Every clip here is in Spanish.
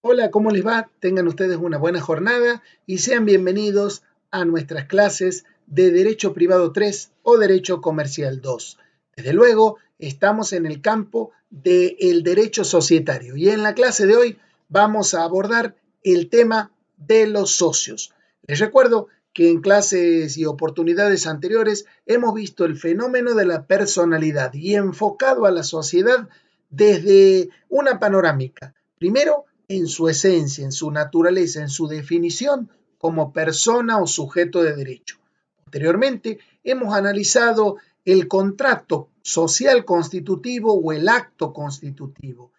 Hola, ¿cómo les va? Tengan ustedes una buena jornada y sean bienvenidos a nuestras clases de Derecho Privado 3 o Derecho Comercial 2. Desde luego, estamos en el campo del derecho societario y en la clase de hoy vamos a abordar el tema de los socios. Les recuerdo que en clases y oportunidades anteriores hemos visto el fenómeno de la personalidad y enfocado a la sociedad desde una panorámica. Primero, en su esencia, en su naturaleza, en su definición como persona o sujeto de derecho. Posteriormente, hemos analizado el contrato social constitutivo o el acto constitutivo.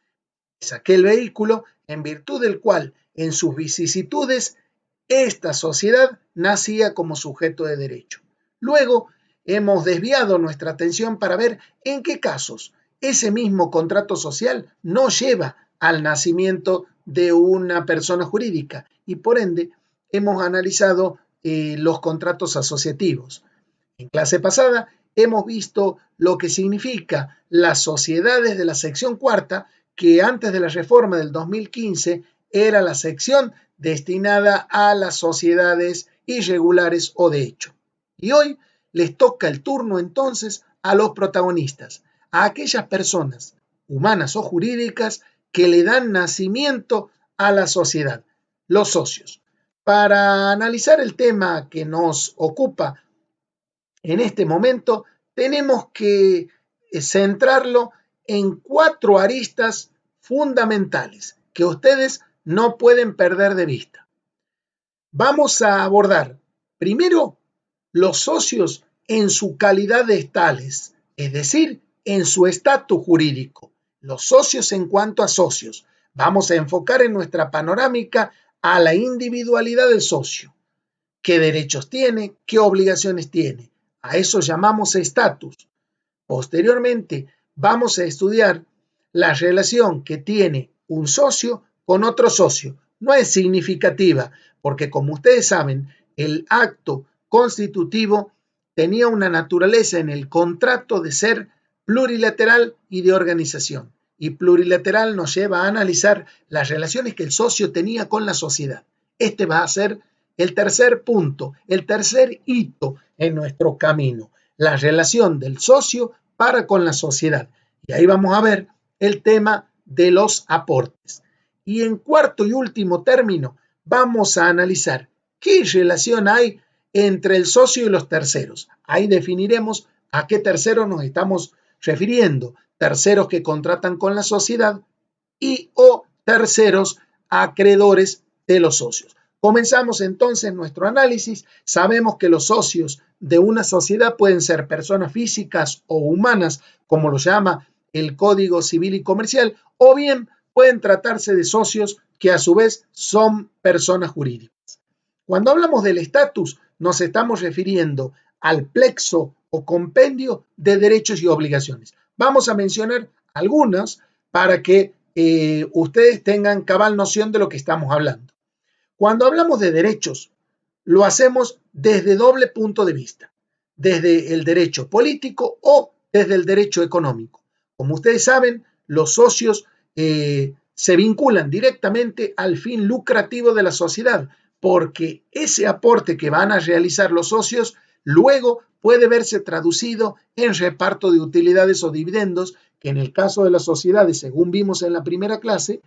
Es aquel vehículo en virtud del cual, en sus vicisitudes, esta sociedad nacía como sujeto de derecho. Luego, hemos desviado nuestra atención para ver en qué casos ese mismo contrato social no lleva al nacimiento de una persona jurídica y por ende hemos analizado los contratos asociativos. En clase pasada hemos visto lo que significa las sociedades de la sección cuarta, que antes de la reforma del 2015 era la sección destinada a las sociedades irregulares o de hecho. Y hoy les toca el turno entonces a los protagonistas, a aquellas personas, humanas o jurídicas, que le dan nacimiento a la sociedad, los socios. Para analizar el tema que nos ocupa en este momento, tenemos que centrarlo en 4 aristas fundamentales que ustedes no pueden perder de vista. Vamos a abordar primero los socios en su calidad de tales, es decir, en su estatus jurídico. Los socios en cuanto a socios. Vamos a enfocar en nuestra panorámica a la individualidad del socio. ¿Qué derechos tiene? ¿Qué obligaciones tiene? A eso llamamos estatus. Posteriormente, vamos a estudiar la relación que tiene un socio con otro socio. No es significativa, porque como ustedes saben, el acto constitutivo tenía una naturaleza en el contrato de ser plurilateral y de organización. Y plurilateral nos lleva a analizar las relaciones que el socio tenía con la sociedad. Este va a ser el tercer punto, el tercer hito en nuestro camino, la relación del socio para con la sociedad. Y ahí vamos a ver el tema de los aportes. Y en cuarto y último término, vamos a analizar qué relación hay entre el socio y los terceros. Ahí definiremos a qué terceros nos estamos refiriendo. Terceros que contratan con la sociedad y o terceros acreedores de los socios. Comenzamos entonces nuestro análisis. Sabemos que los socios de una sociedad pueden ser personas físicas o humanas, como lo llama el Código Civil y Comercial, o bien pueden tratarse de socios que a su vez son personas jurídicas. Cuando hablamos del estatus, nos estamos refiriendo al plexo o compendio de derechos y obligaciones. Vamos a mencionar algunas para que ustedes tengan cabal noción de lo que estamos hablando. Cuando hablamos de derechos, lo hacemos desde doble punto de vista, desde el derecho político o desde el derecho económico. Como ustedes saben, los socios se vinculan directamente al fin lucrativo de la sociedad, porque ese aporte que van a realizar los socios luego puede verse traducido en reparto de utilidades o dividendos, que en el caso de las sociedades, según vimos en la primera clase,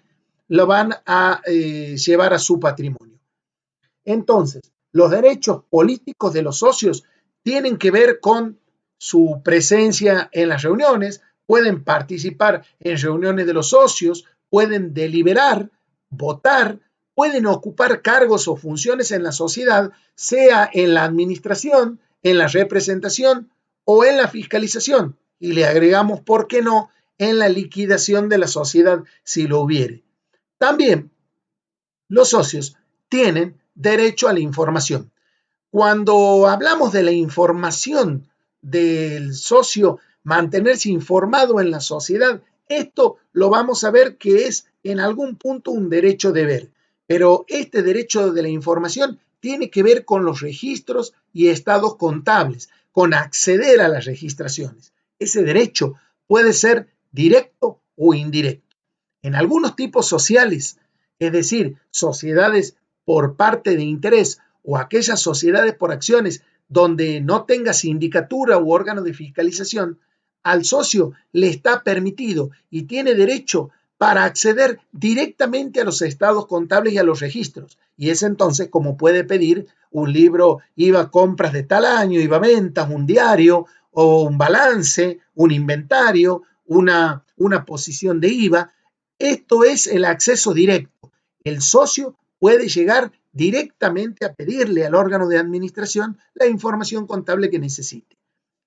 lo van a llevar a su patrimonio. Entonces, los derechos políticos de los socios tienen que ver con su presencia en las reuniones, pueden participar en reuniones de los socios, pueden deliberar, votar, pueden ocupar cargos o funciones en la sociedad, sea en la administración, en la representación o en la fiscalización. Y le agregamos, ¿por qué no?, en la liquidación de la sociedad si lo hubiere. También los socios tienen derecho a la información. Cuando hablamos de la información del socio, mantenerse informado en la sociedad, esto lo vamos a ver que es en algún punto un derecho deber, pero este derecho de la información tiene que ver con los registros y estados contables, con acceder a las registraciones. Ese derecho puede ser directo o indirecto. En algunos tipos sociales, es decir, sociedades por parte de interés o aquellas sociedades por acciones donde no tenga sindicatura u órgano de fiscalización, al socio le está permitido y tiene derecho para acceder directamente a los estados contables y a los registros. Y es entonces como puede pedir un libro IVA compras de tal año, IVA ventas, un diario o un balance, un inventario, una posición de IVA. Esto es el acceso directo. El socio puede llegar directamente a pedirle al órgano de administración la información contable que necesite.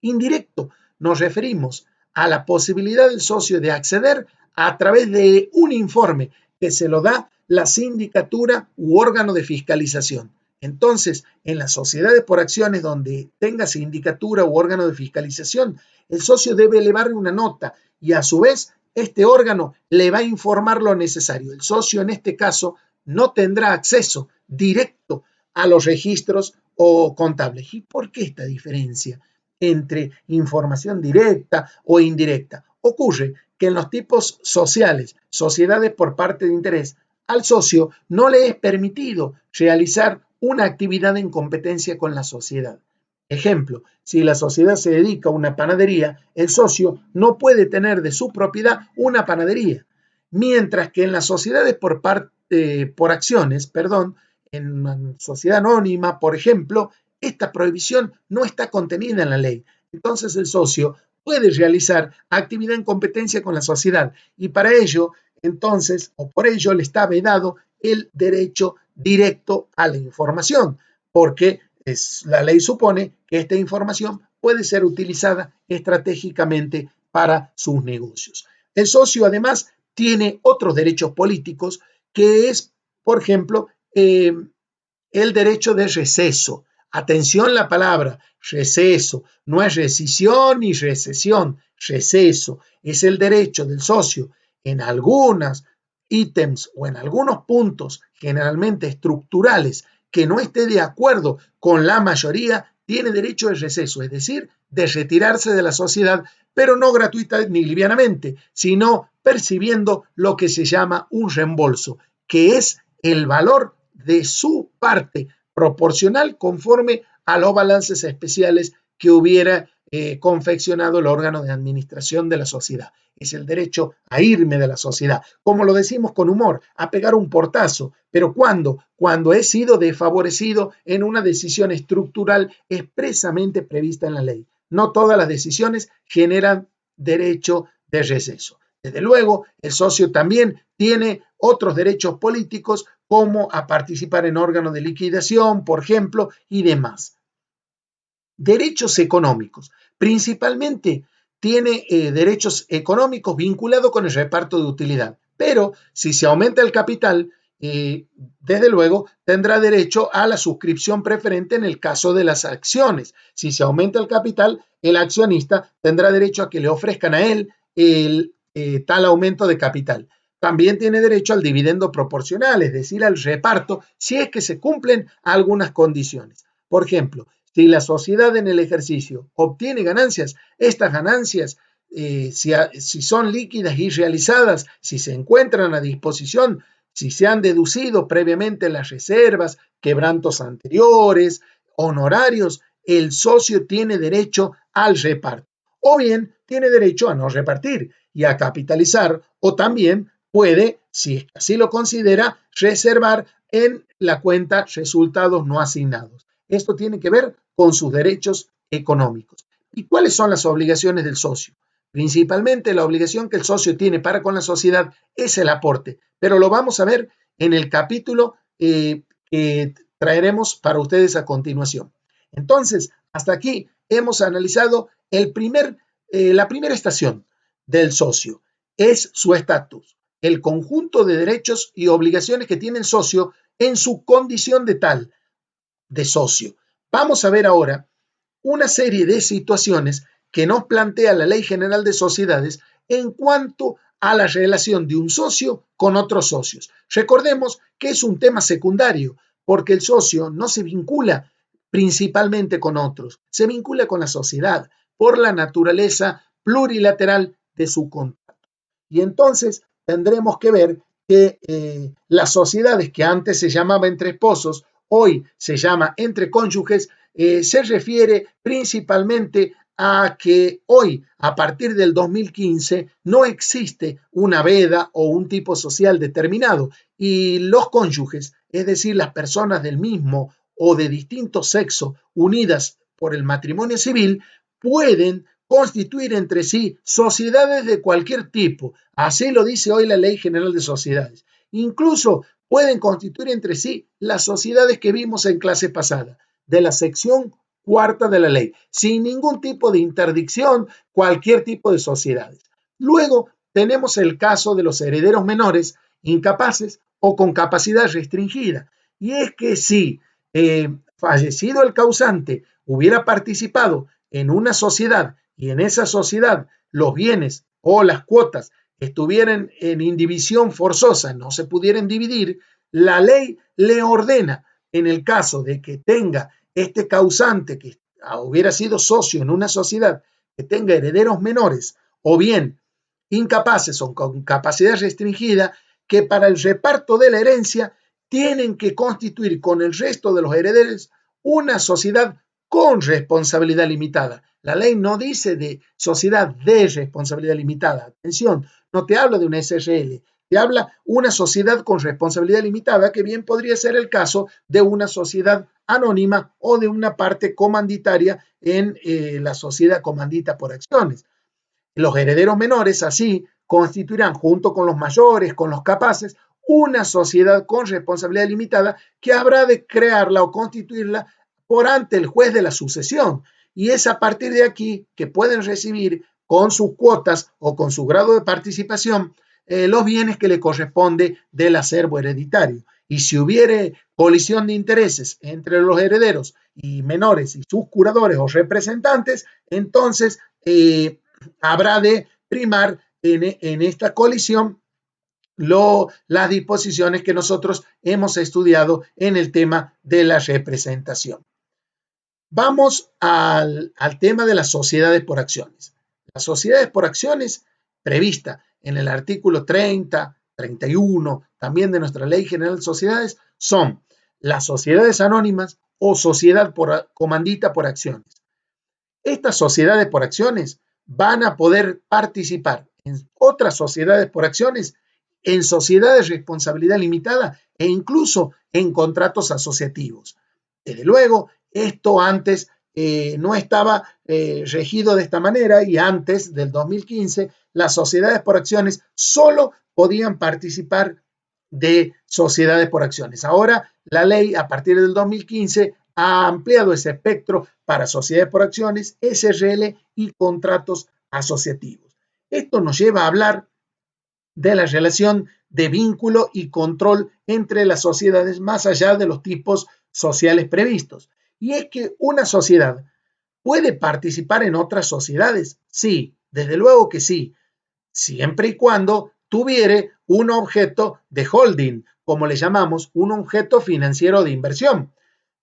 Indirecto, nos referimos a la posibilidad del socio de acceder a través de un informe que se lo da la sindicatura u órgano de fiscalización. Entonces, en las sociedades por acciones donde tenga sindicatura u órgano de fiscalización, el socio debe elevarle una nota y a su vez este órgano le va a informar lo necesario. El socio en este caso no tendrá acceso directo a los registros o contables. ¿Y por qué esta diferencia entre información directa o indirecta? Ocurre que en los tipos sociales, sociedades por parte de interés, al socio no le es permitido realizar una actividad en competencia con la sociedad. Ejemplo, si la sociedad se dedica a una panadería, el socio no puede tener de su propiedad una panadería, mientras que en las sociedades por acciones, en una sociedad anónima, por ejemplo, esta prohibición no está contenida en la ley. Entonces el socio puede realizar actividad en competencia con la sociedad y para ello, entonces, o por ello le está vedado el derecho directo a la información, porque la ley supone que esta información puede ser utilizada estratégicamente para sus negocios. El socio además tiene otros derechos políticos que es, por ejemplo, el derecho de receso. Atención la palabra, receso. No es rescisión ni recesión, receso. Es el derecho del socio en algunos ítems o en algunos puntos generalmente estructurales que no esté de acuerdo con la mayoría, tiene derecho de receso, es decir, de retirarse de la sociedad, pero no gratuita ni livianamente, sino percibiendo lo que se llama un reembolso, que es el valor de su parte proporcional conforme a los balances especiales que hubiera confeccionado el órgano de administración de la sociedad. Es el derecho a irme de la sociedad, como lo decimos con humor, a pegar un portazo. ¿Pero cuándo? Cuando he sido desfavorecido en una decisión estructural expresamente prevista en la ley. No todas las decisiones generan derecho de receso. Desde luego, el socio también tiene otros derechos políticos como a participar en órganos de liquidación, por ejemplo, y demás. Derechos económicos. Principalmente tiene derechos económicos vinculados con el reparto de utilidad, pero si se aumenta el capital, desde luego tendrá derecho a la suscripción preferente en el caso de las acciones. Si se aumenta el capital, el accionista tendrá derecho a que le ofrezcan a él el tal aumento de capital. También tiene derecho al dividendo proporcional, es decir, al reparto, si es que se cumplen algunas condiciones. Por ejemplo, si la sociedad en el ejercicio obtiene ganancias, estas ganancias, si son líquidas y realizadas, si se encuentran a disposición, si se han deducido previamente las reservas, quebrantos anteriores, honorarios, el socio tiene derecho al reparto. O bien tiene derecho a no repartir y a capitalizar, o también puede, si así lo considera, reservar en la cuenta resultados no asignados. Esto tiene que ver con sus derechos económicos. ¿Y cuáles son las obligaciones del socio? Principalmente la obligación que el socio tiene para con la sociedad es el aporte, pero lo vamos a ver en el capítulo que traeremos para ustedes a continuación. Entonces, hasta aquí hemos analizado la primera estación del socio, es su estatus, el conjunto de derechos y obligaciones que tiene el socio en su condición de tal, de socio. Vamos a ver ahora una serie de situaciones que nos plantea la Ley General de Sociedades en cuanto a la relación de un socio con otros socios. Recordemos que es un tema secundario porque el socio no se vincula principalmente con otros, se vincula con la sociedad por la naturaleza plurilateral de su contrato. Y entonces tendremos que ver que las sociedades que antes se llamaba entre esposos, hoy se llama entre cónyuges, se refiere principalmente a que hoy, a partir del 2015, no existe una veda o un tipo social determinado y los cónyuges, es decir, las personas del mismo o de distinto sexo unidas por el matrimonio civil, pueden constituir entre sí sociedades de cualquier tipo. Así lo dice hoy la Ley General de Sociedades. Incluso pueden constituir entre sí las sociedades que vimos en clase pasada, de la sección cuarta de la ley, sin ningún tipo de interdicción, cualquier tipo de sociedades. Luego tenemos el caso de los herederos menores, incapaces o con capacidad restringida. Y es que si fallecido el causante hubiera participado en una sociedad y en esa sociedad los bienes o las cuotas estuvieran en indivisión forzosa, no se pudieran dividir, la ley le ordena, en el caso de que tenga este causante que hubiera sido socio en una sociedad, que tenga herederos menores o bien incapaces o con capacidad restringida, que para el reparto de la herencia tienen que constituir con el resto de los herederos una sociedad con responsabilidad limitada. La ley no dice de sociedad de responsabilidad limitada. Atención, no te habla de una SRL, te habla una sociedad con responsabilidad limitada, que bien podría ser el caso de una sociedad anónima o de una parte comanditaria en la sociedad comandita por acciones. Los herederos menores así constituirán, junto con los mayores, con los capaces, una sociedad con responsabilidad limitada que habrá de crearla o constituirla por ante el juez de la sucesión. Y es a partir de aquí que pueden recibir con sus cuotas o con su grado de participación los bienes que le corresponde del acervo hereditario. Y si hubiere colisión de intereses entre los herederos y menores y sus curadores o representantes, entonces habrá de primar en esta colisión las disposiciones que nosotros hemos estudiado en el tema de la representación. Vamos al tema de las sociedades por acciones. Las sociedades por acciones, prevista en el artículo 30, 31, también de nuestra Ley General de Sociedades, son las sociedades anónimas o sociedad comandita por acciones. Estas sociedades por acciones van a poder participar en otras sociedades por acciones, en sociedades de responsabilidad limitada e incluso en contratos asociativos. Desde luego, esto antes no estaba regido de esta manera y antes del 2015 las sociedades por acciones solo podían participar de sociedades por acciones. Ahora la ley a partir del 2015 ha ampliado ese espectro para sociedades por acciones, SRL y contratos asociativos. Esto nos lleva a hablar de la relación de vínculo y control entre las sociedades más allá de los tipos sociales previstos. Y es que una sociedad puede participar en otras sociedades. Sí, desde luego que sí, siempre y cuando tuviere un objeto de holding, como le llamamos, un objeto financiero de inversión.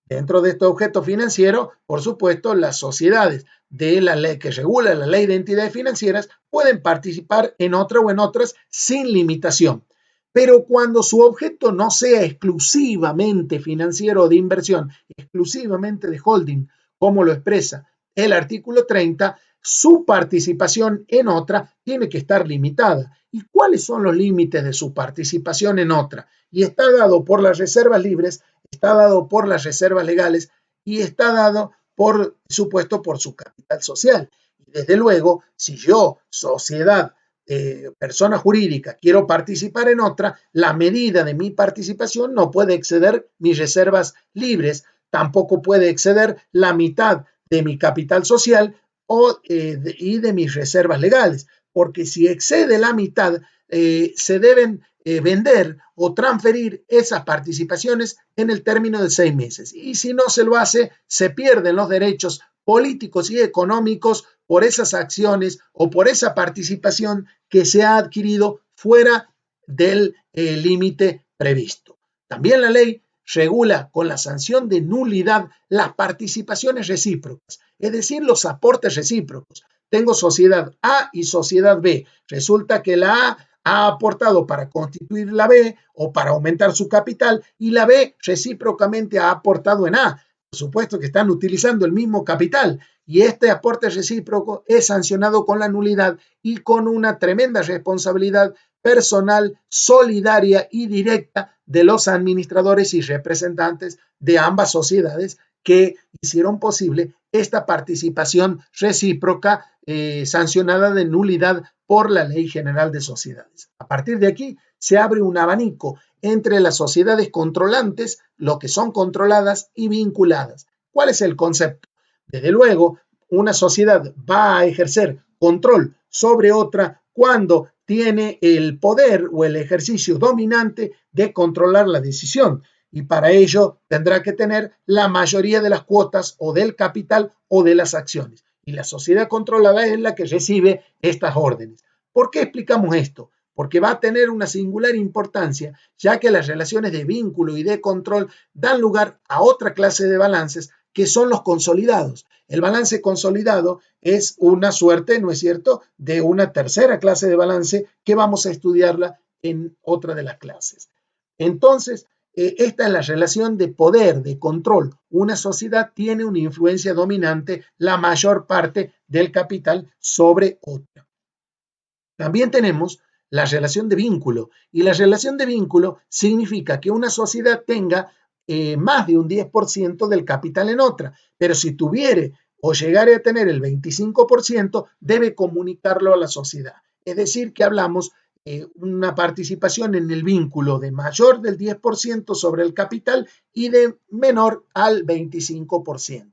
Dentro de este objeto financiero, por supuesto, las sociedades de la ley que regula la ley de entidades financieras pueden participar en otra o en otras sin limitación. Pero cuando su objeto no sea exclusivamente financiero de inversión, exclusivamente de holding, como lo expresa el artículo 30, su participación en otra tiene que estar limitada. ¿Y cuáles son los límites de su participación en otra? Y está dado por las reservas libres, está dado por las reservas legales y está dado, por supuesto, por su capital social. Y desde luego, si yo, sociedad, persona jurídica, quiero participar en otra, la medida de mi participación no puede exceder mis reservas libres, tampoco puede exceder la mitad de mi capital social y de mis reservas legales, porque si excede la mitad, se deben vender o transferir esas participaciones en el término de 6 meses. Y si no se lo hace, se pierden los derechos políticos y económicos por esas acciones o por esa participación que se ha adquirido fuera del límite previsto. También la ley regula con la sanción de nulidad las participaciones recíprocas, es decir, los aportes recíprocos. Tengo sociedad A y sociedad B. Resulta que la A ha aportado para constituir la B o para aumentar su capital y la B recíprocamente ha aportado en A. Por supuesto que están utilizando el mismo capital y este aporte recíproco es sancionado con la nulidad y con una tremenda responsabilidad personal, solidaria y directa de los administradores y representantes de ambas sociedades que hicieron posible esta participación recíproca sancionada de nulidad por la Ley General de Sociedades. A partir de aquí se abre un abanico entre las sociedades controlantes, lo que son controladas y vinculadas. ¿Cuál es el concepto? Desde luego, una sociedad va a ejercer control sobre otra cuando tiene el poder o el ejercicio dominante de controlar la decisión y para ello tendrá que tener la mayoría de las cuotas o del capital o de las acciones. Y la sociedad controlada es la que recibe estas órdenes. ¿Por qué explicamos esto? Porque va a tener una singular importancia, ya que las relaciones de vínculo y de control dan lugar a otra clase de balances que son los consolidados. El balance consolidado es una suerte, ¿no es cierto?, de una tercera clase de balance que vamos a estudiarla en otra de las clases. Entonces, esta es la relación de poder, de control. Una sociedad tiene una influencia dominante, la mayor parte del capital sobre otra. También tenemos la relación de vínculo y la relación de vínculo significa que una sociedad tenga más de un 10% del capital en otra, pero si tuviere o llegare a tener el 25%, debe comunicarlo a la sociedad. Es decir, que hablamos una participación en el vínculo de mayor del 10% sobre el capital y de menor al 25%.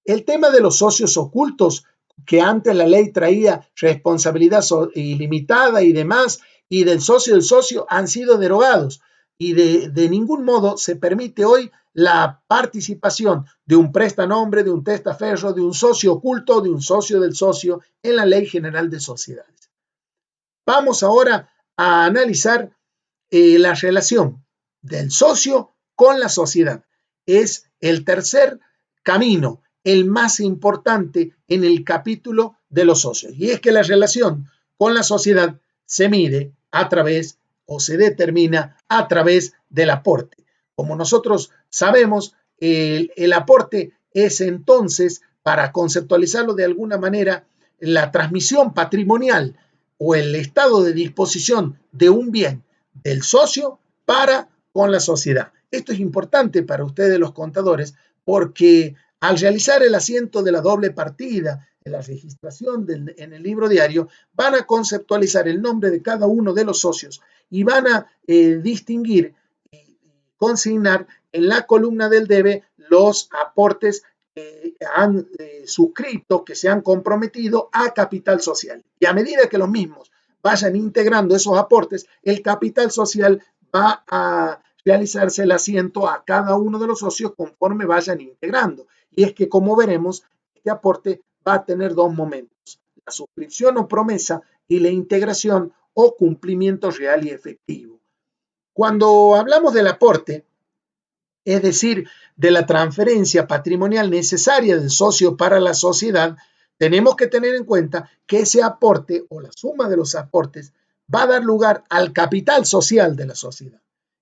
El tema de los socios ocultos, que antes la ley traía responsabilidad ilimitada y demás, y del socio, han sido derogados y de ningún modo se permite hoy la participación de un prestanombre, de un testaferro, de un socio oculto, de un socio del socio en la Ley General de Sociedades. Vamos ahora a analizar la relación del socio con la sociedad. Es el tercer camino, el más importante en el capítulo de los socios. Y es que la relación con la sociedad se mide a través o se determina a través del aporte. Como nosotros sabemos, el aporte es entonces, para conceptualizarlo de alguna manera, la transmisión patrimonial o el estado de disposición de un bien del socio para con la sociedad. Esto es importante para ustedes los contadores porque al realizar el asiento de la doble partida en la registración en el libro diario, van a conceptualizar el nombre de cada uno de los socios y van a distinguir y consignar en la columna del debe los aportes que han suscrito, que se han comprometido a capital social. Y a medida que los mismos vayan integrando esos aportes, el capital social va a realizarse el asiento a cada uno de los socios conforme vayan integrando. Y es que, como veremos, este aporte va a tener dos momentos: la suscripción o promesa y la integración o cumplimiento real y efectivo. Cuando hablamos del aporte, es decir, de la transferencia patrimonial necesaria del socio para la sociedad, tenemos que tener en cuenta que ese aporte o la suma de los aportes va a dar lugar al capital social de la sociedad,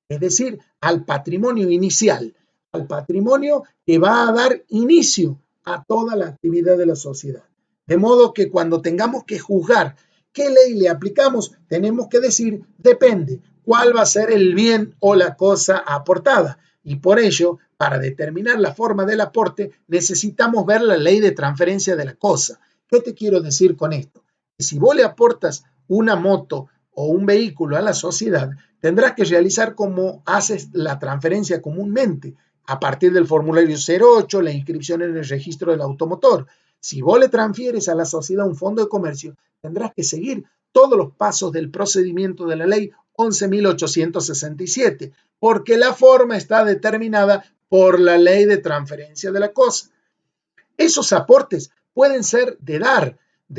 es decir, al patrimonio inicial, al patrimonio que va a dar inicio a toda la actividad de la sociedad. De modo que cuando tengamos que juzgar qué ley le aplicamos, tenemos que decir, depende, cuál va a ser el bien o la cosa aportada. Y por ello, para determinar la forma del aporte, necesitamos ver la ley de transferencia de la cosa. ¿Qué te quiero decir con esto? Que si vos le aportas una moto o un vehículo a la sociedad, tendrás que realizar como haces la transferencia comúnmente, a partir del formulario 08, la inscripción en el registro del automotor. Si vos le transfieres a la sociedad un fondo de comercio, tendrás que seguir todos los pasos del procedimiento de la ley 11.867, porque la forma está determinada por la ley de transferencia de la cosa. Esos aportes pueden ser de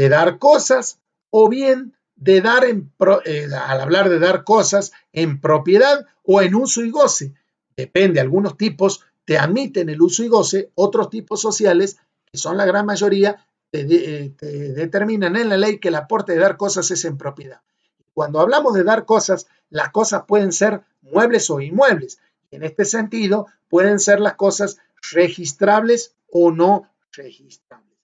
dar cosas o bien de dar, al hablar de dar cosas, en propiedad o en uso y goce. Depende, algunos tipos te admiten el uso y goce, otros tipos sociales, que son la gran mayoría, te determinan en la ley que el aporte de dar cosas es en propiedad. cuando hablamos de dar cosas, las cosas pueden ser muebles o inmuebles. En este sentido, pueden ser las cosas registrables o no registrables.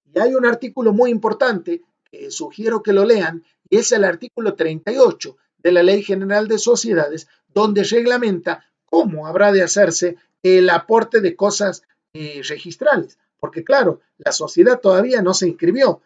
Y hay un artículo muy importante que sugiero que lo lean, y es el artículo 38 de la Ley General de Sociedades, donde reglamenta cómo habrá de hacerse el aporte de cosas registrales. Porque claro, la sociedad todavía no se inscribió,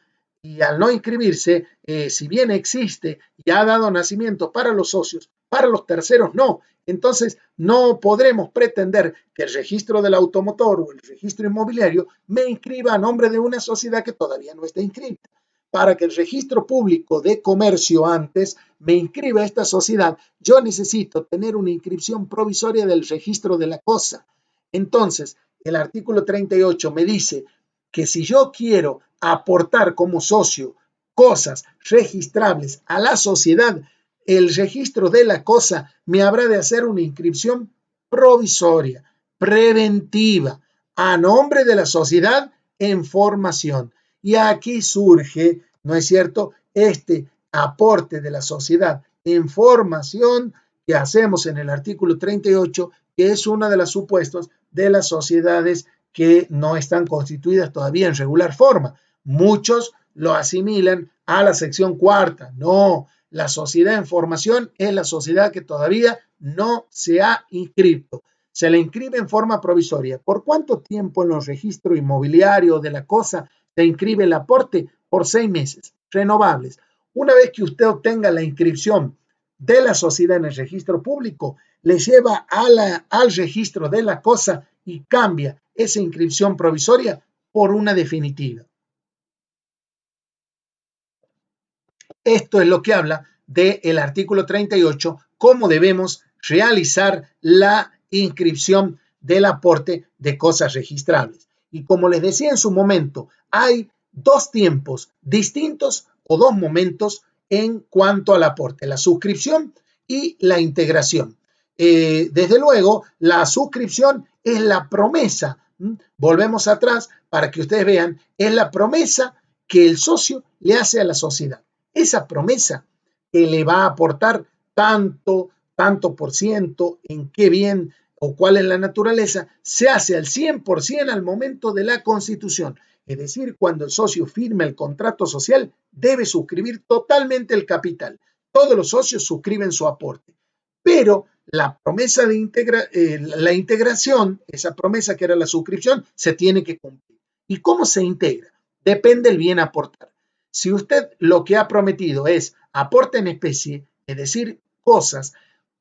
y al no inscribirse, si bien existe y ha dado nacimiento para los socios, para los terceros no. Entonces, no podremos pretender que el registro del automotor o el registro inmobiliario me inscriba a nombre de una sociedad que todavía no está inscrita. Para que el registro público de comercio antes me inscriba a esta sociedad, yo necesito tener una inscripción provisoria del registro de la cosa. Entonces, el artículo 38 me dice que si yo quiero aportar como socio cosas registrables a la sociedad, el registro de la cosa me habrá de hacer una inscripción provisoria, preventiva, a nombre de la sociedad en formación. Y aquí surge, ¿no es cierto?, este aporte de la sociedad en formación que hacemos en el artículo 38, que es uno de los supuestos de las sociedades que no están constituidas todavía en regular forma. Muchos lo asimilan a la sección cuarta. No, la sociedad en formación es la sociedad que todavía no se ha inscrito. Se le inscribe en forma provisoria. ¿Por cuánto tiempo en los registros inmobiliarios de la cosa se inscribe el aporte? Por 6 meses, renovables. Una vez que usted obtenga la inscripción de la sociedad en el registro público, le lleva al registro de la cosa y cambia esa inscripción provisoria por una definitiva. Esto es lo que habla del artículo 38, cómo debemos realizar la inscripción del aporte de cosas registrables. Y como les decía en su momento, hay dos tiempos distintos o dos momentos en cuanto al aporte, la suscripción y la integración. Desde luego, la suscripción es la promesa. Volvemos atrás para que ustedes vean, es la promesa que el socio le hace a la sociedad. Esa promesa que le va a aportar tanto por ciento, en qué bien o cuál es la naturaleza, se hace al 100% al momento de la constitución. Es decir, cuando el socio firma el contrato social, debe suscribir totalmente el capital. Todos los socios suscriben su aporte. Pero la promesa de la integración, esa promesa que era la suscripción, se tiene que cumplir. ¿Y cómo se integra? Depende del bien aportar. Si usted lo que ha prometido es aporte en especie, es decir, cosas,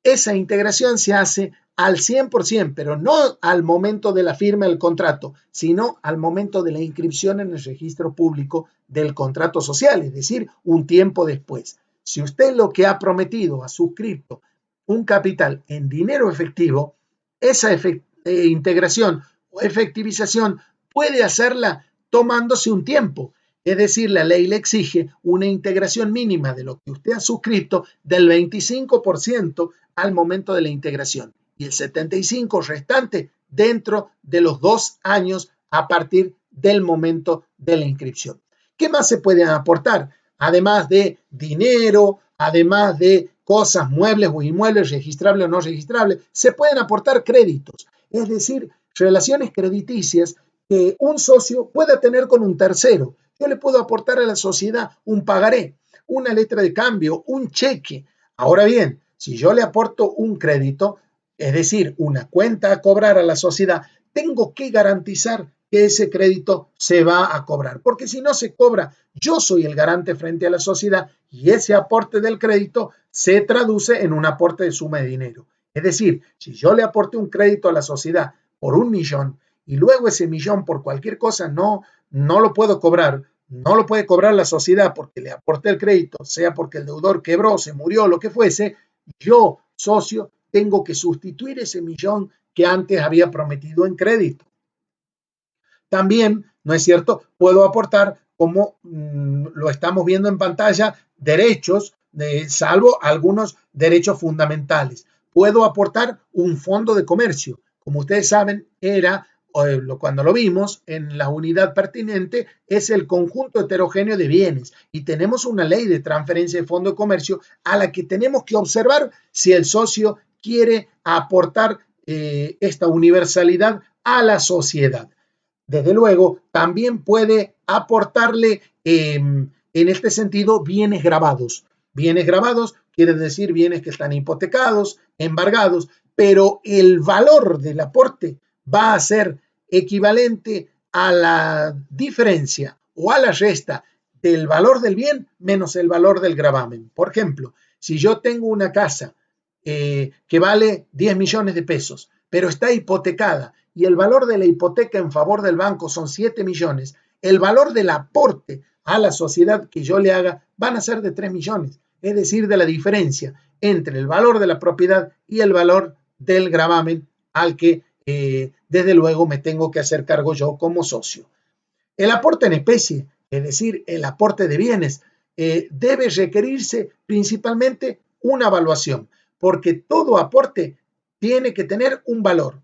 esa integración se hace al 100%, pero no al momento de la firma del contrato, sino al momento de la inscripción en el registro público del contrato social, es decir, un tiempo después. Si usted lo que ha prometido, ha suscrito un capital en dinero efectivo, esa integración o efectivización puede hacerla tomándose un tiempo. Es decir, la ley le exige una integración mínima de lo que usted ha suscrito del 25% al momento de la integración y el 75% restante dentro de los 2 años a partir del momento de la inscripción. ¿Qué más se puede aportar? Además de dinero, además de cosas, muebles o inmuebles, registrables o no registrables, se pueden aportar créditos, es decir, relaciones crediticias que un socio pueda tener con un tercero. Yo le puedo aportar a la sociedad un pagaré, una letra de cambio, un cheque. Ahora bien, si yo le aporto un crédito, es decir, una cuenta a cobrar a la sociedad, tengo que garantizar que ese crédito se va a cobrar, porque si no se cobra, yo soy el garante frente a la sociedad y ese aporte del crédito se traduce en un aporte de suma de dinero. Es decir, si yo le aporté un crédito a la sociedad por 1 millón y luego ese millón por cualquier cosa no lo puedo cobrar, no lo puede cobrar la sociedad porque le aporté el crédito, sea porque el deudor quebró, se murió, lo que fuese, yo, socio, tengo que sustituir ese millón que antes había prometido en crédito. También, ¿no es cierto?, puedo aportar, como lo estamos viendo en pantalla, derechos, salvo algunos derechos fundamentales. Puedo aportar un fondo de comercio. Como ustedes saben, era cuando lo vimos en la unidad pertinente, es el conjunto heterogéneo de bienes. Y tenemos una ley de transferencia de fondo de comercio a la que tenemos que observar si el socio quiere aportar esta universalidad a la sociedad. Desde luego, también puede aportarle en este sentido bienes grabados. Bienes grabados quiere decir bienes que están hipotecados, embargados, pero el valor del aporte va a ser equivalente a la diferencia o a la resta del valor del bien menos el valor del gravamen. Por ejemplo, si yo tengo una casa que vale 10 millones de pesos, pero está hipotecada y el valor de la hipoteca en favor del banco son 7 millones, el valor del aporte a la sociedad que yo le haga van a ser de 3 millones, es decir, de la diferencia entre el valor de la propiedad y el valor del gravamen al que desde luego me tengo que hacer cargo yo como socio. El aporte en especie, es decir, el aporte de bienes, debe requerirse principalmente una evaluación, porque todo aporte tiene que tener un valor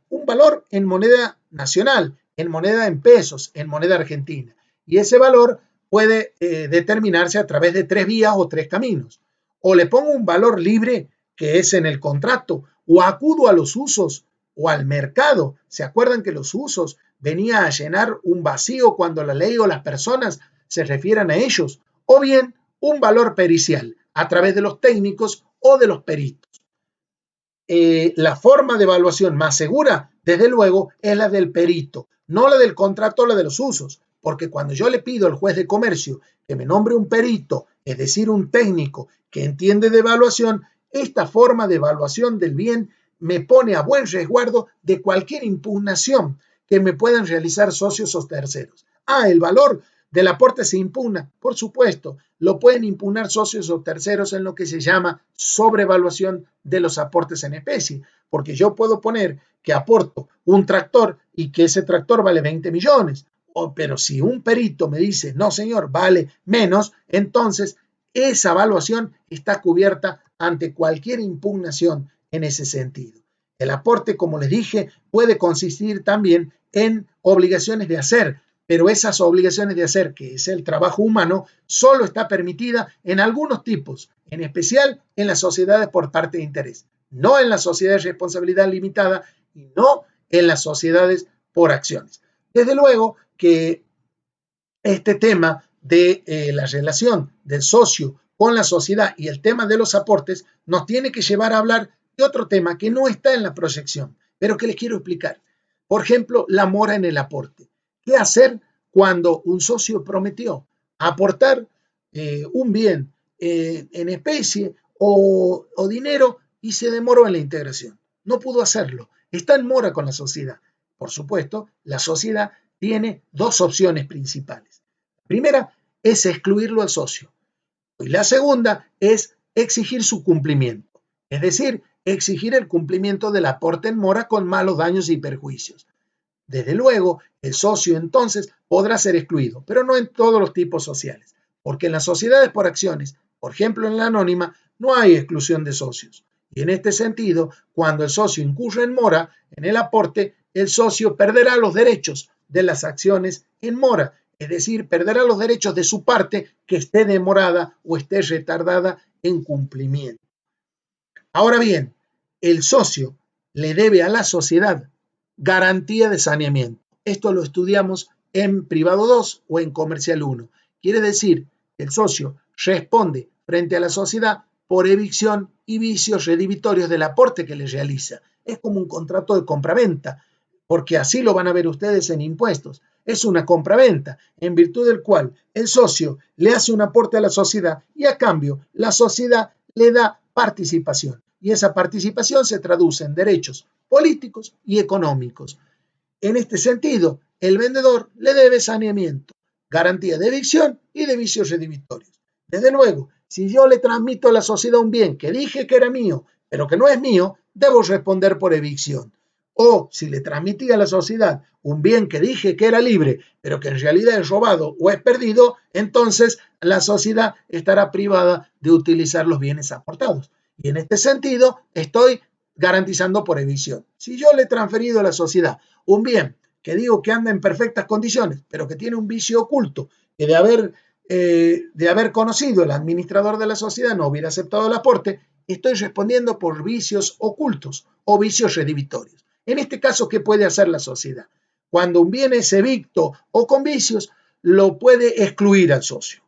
en moneda nacional, en moneda en pesos, en moneda argentina. Y ese valor puede determinarse a través de 3 vías o 3 caminos. O le pongo un valor libre, que es en el contrato, o acudo a los usos o al mercado. ¿Se acuerdan que los usos venía a llenar un vacío cuando la ley o las personas se refieran a ellos? O bien un valor pericial a través de los técnicos o de los peritos. La forma de evaluación más segura, desde luego, es la del perito, no la del contrato o la de los usos, porque cuando yo le pido al juez de comercio que me nombre un perito, es decir, un técnico que entiende de evaluación, esta forma de evaluación del bien me pone a buen resguardo de cualquier impugnación que me puedan realizar socios o terceros. El valor del aporte se impugna, por supuesto, lo pueden impugnar socios o terceros en lo que se llama sobrevaluación de los aportes en especie, porque yo puedo poner que aporto un tractor y que ese tractor vale 20 millones, pero si un perito me dice, no señor, vale menos, entonces esa evaluación está cubierta ante cualquier impugnación en ese sentido. El aporte, como les dije, puede consistir también en obligaciones de hacer, pero esas obligaciones de hacer, que es el trabajo humano, solo está permitida en algunos tipos, en especial en las sociedades por parte de interés, no en las sociedades de responsabilidad limitada y no en las sociedades por acciones. Desde luego que este tema de la relación del socio con la sociedad y el tema de los aportes nos tiene que llevar a hablar de otro tema que no está en la proyección, pero que les quiero explicar. Por ejemplo, la mora en el aporte. ¿Qué hacer cuando un socio prometió aportar un bien en especie o dinero y se demoró en la integración? No pudo hacerlo. Está en mora con la sociedad. Por supuesto, la sociedad tiene dos opciones principales. La primera es excluirlo al socio y la segunda es exigir su cumplimiento, es decir, exigir el cumplimiento del aporte en mora con malos daños y perjuicios. Desde luego, el socio entonces podrá ser excluido, pero no en todos los tipos sociales, porque en las sociedades por acciones, por ejemplo en la anónima, no hay exclusión de socios. Y en este sentido, cuando el socio incurre en mora, en el aporte, el socio perderá los derechos de las acciones en mora, es decir, perderá los derechos de su parte que esté demorada o esté retardada en cumplimiento. Ahora bien, el socio le debe a la sociedad garantía de saneamiento. Esto lo estudiamos en privado 2 o en comercial 1. Quiere decir que el socio responde frente a la sociedad por evicción y vicios redimitorios del aporte que le realiza. Es como un contrato de compraventa, porque así lo van a ver ustedes en impuestos. Es una compraventa en virtud del cual el socio le hace un aporte a la sociedad y a cambio la sociedad le da participación. Y esa participación se traduce en derechos políticos y económicos. En este sentido, el vendedor le debe saneamiento, garantía de evicción y de vicios redimitorios. Desde luego, si yo le transmito a la sociedad un bien que dije que era mío, pero que no es mío, debo responder por evicción. O si le transmití a la sociedad un bien que dije que era libre, pero que en realidad es robado o es perdido, entonces la sociedad estará privada de utilizar los bienes aportados. Y en este sentido, estoy garantizando por evicción. Si yo le he transferido a la sociedad un bien que digo que anda en perfectas condiciones, pero que tiene un vicio oculto, que de haber conocido el administrador de la sociedad no hubiera aceptado el aporte, estoy respondiendo por vicios ocultos o vicios redivitorios. En este caso, ¿qué puede hacer la sociedad? Cuando un bien es evicto o con vicios, lo puede excluir al socio.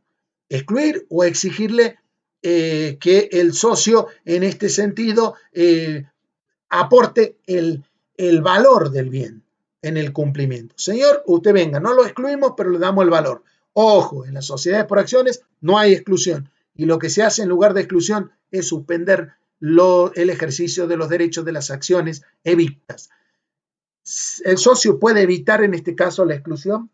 Excluir o exigirle que el socio, en este sentido, aporte el valor del bien en el cumplimiento. Señor, usted venga, no lo excluimos, pero le damos el valor. Ojo, en las sociedades por acciones no hay exclusión y lo que se hace en lugar de exclusión es suspender el ejercicio de los derechos de las acciones evictas. ¿El socio puede evitar en este caso la exclusión?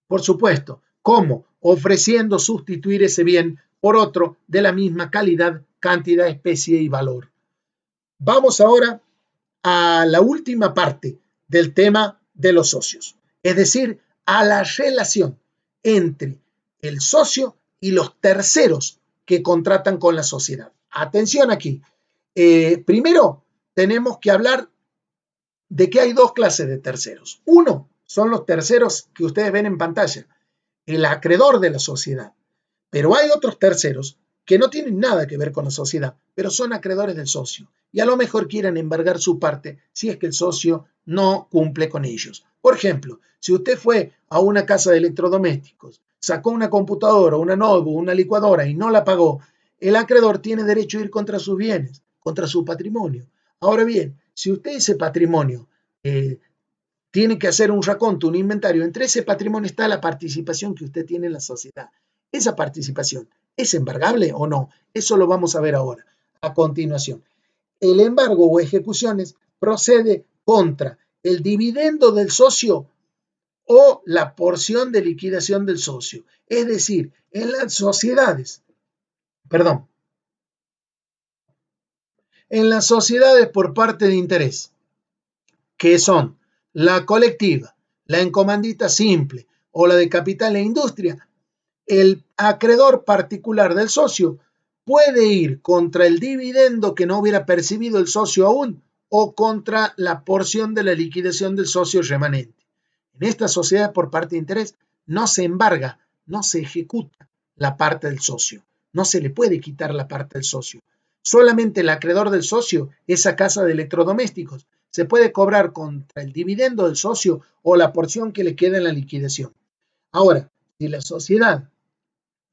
Por supuesto. ¿Cómo? Ofreciendo sustituir ese bien por otro de la misma calidad, cantidad, especie y valor. Vamos ahora a la última parte del tema de los socios, es decir, a la relación entre el socio y los terceros que contratan con la sociedad. Atención aquí. Primero, tenemos que hablar de que hay dos clases de terceros. Uno son los terceros que ustedes ven en pantalla, el acreedor de la sociedad. Pero hay otros terceros que no tienen nada que ver con la sociedad, pero son acreedores del socio y a lo mejor quieran embargar su parte si es que el socio no cumple con ellos. Por ejemplo, si usted fue a una casa de electrodomésticos, sacó una computadora, una notebook, una licuadora y no la pagó, el acreedor tiene derecho a ir contra sus bienes, contra su patrimonio. Ahora bien, si usted ese patrimonio tiene que hacer un raconto, un inventario, entre ese patrimonio está la participación que usted tiene en la sociedad. Esa participación, ¿es embargable o no? Eso lo vamos a ver ahora, a continuación. El embargo o ejecuciones procede contra el dividendo del socio o la porción de liquidación del socio. Es decir, en las sociedades por parte de interés, que son la colectiva, la en comandita simple o la de capital e industria, el acreedor particular del socio puede ir contra el dividendo que no hubiera percibido el socio aún o contra la porción de la liquidación del socio remanente. En esta sociedad por parte de interés no se embarga, no se ejecuta la parte del socio, no se le puede quitar la parte del socio. Solamente el acreedor del socio, esa casa de electrodomésticos, se puede cobrar contra el dividendo del socio o la porción que le queda en la liquidación. Ahora, si la sociedad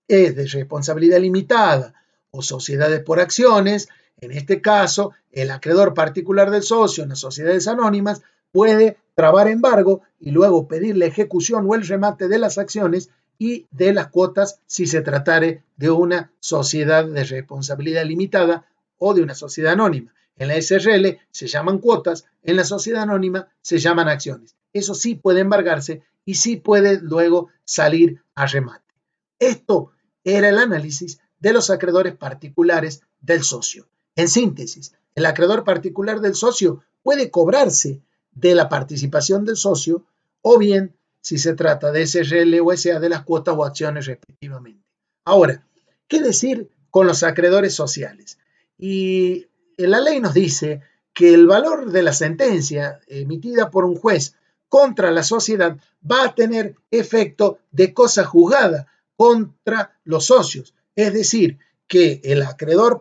es de responsabilidad limitada o sociedades por acciones, en este caso, el acreedor particular del socio en las sociedades anónimas puede trabar embargo y luego pedir la ejecución o el remate de las acciones y de las cuotas si se tratare de una sociedad de responsabilidad limitada o de una sociedad anónima. En la SRL se llaman cuotas, en la sociedad anónima se llaman acciones. Eso sí puede embargarse y sí puede luego salir a remate. Esto era el análisis de los acreedores particulares del socio. En síntesis, el acreedor particular del socio puede cobrarse de la participación del socio o bien, si se trata de SRL o SA, de las cuotas o acciones respectivamente. Ahora, ¿qué decir con los acreedores sociales? Y la ley nos dice que el valor de la sentencia emitida por un juez contra la sociedad va a tener efecto de cosa juzgada contra los socios. Es decir, que el acreedor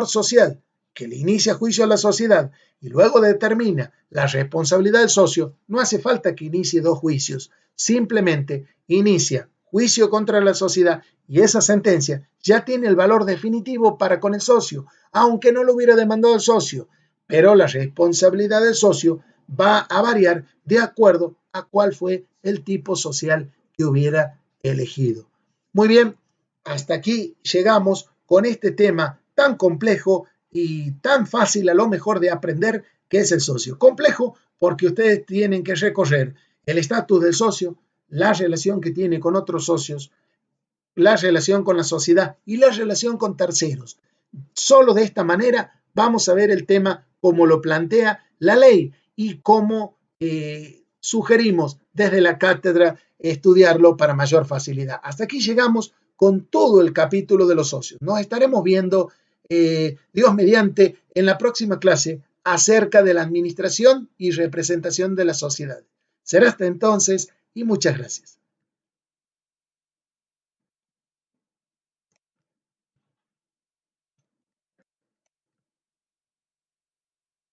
social que le inicia juicio a la sociedad y luego determina la responsabilidad del socio, no hace falta que inicie dos juicios, simplemente inicia juicio contra la sociedad y esa sentencia ya tiene el valor definitivo para con el socio, aunque no lo hubiera demandado el socio, pero la responsabilidad del socio va a variar de acuerdo a cuál fue el tipo social que hubiera elegido. Muy bien, hasta aquí llegamos con este tema tan complejo y tan fácil a lo mejor de aprender que es el socio. Complejo porque ustedes tienen que recorrer el estatus del socio, la relación que tiene con otros socios, la relación con la sociedad y la relación con terceros. Solo de esta manera vamos a ver el tema como lo plantea la ley y cómo sugerimos desde la cátedra estudiarlo para mayor facilidad. Hasta aquí llegamos con todo el capítulo de los socios. Nos estaremos viendo, Dios mediante, en la próxima clase acerca de la administración y representación de la sociedad. Será hasta entonces y muchas gracias.